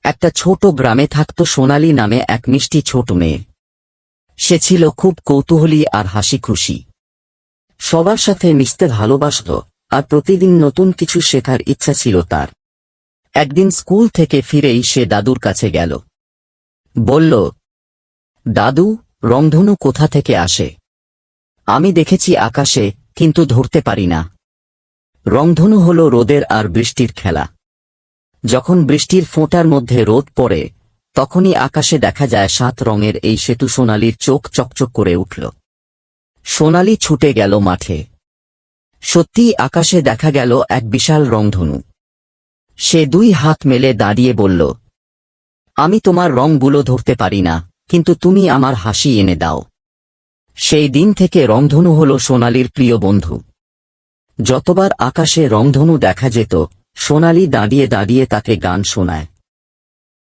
একটা ছোট গ্রামে থাকত সোনালী নামে এক মিষ্টি ছোট মেয়ে। সে ছিল খুব কৌতূহলী আর হাসি খুশি। সবার সাথে মিশতে ভালোবাসত আর প্রতিদিন নতুন কিছু শেখার ইচ্ছা ছিল তার। একদিন স্কুল থেকে ফিরেই সে দাদুর কাছে গেল। বলল, দাদু, রংধনু কোথা থেকে আসে? আমি দেখেছি আকাশে, কিন্তু ধরতে পারি না। রংধনু হল রোদের আর বৃষ্টির খেলা। যখন বৃষ্টির ফোঁটার মধ্যে রোদ পড়ে, তখনই আকাশে দেখা যায় 7 রঙের এই সেতু। সোনালীর চোখ চকচক করে উঠল। সোনালী ছুটে গেল মাঠে। সত্যিই আকাশে দেখা গেল এক বিশাল রংধনু। সে 2 হাত মেলে দাঁড়িয়ে বলল, আমি তোমার রংগুলো ধরতে পারি না, কিন্তু তুমি আমার হাসি এনে দাও। সেই দিন থেকে রংধনু হল সোনালীর প্রিয় বন্ধু। যতবার আকাশে রংধনু দেখা যেত, সোনালী দাঁড়িয়ে দাঁড়িয়ে তাকে গান শোনায়।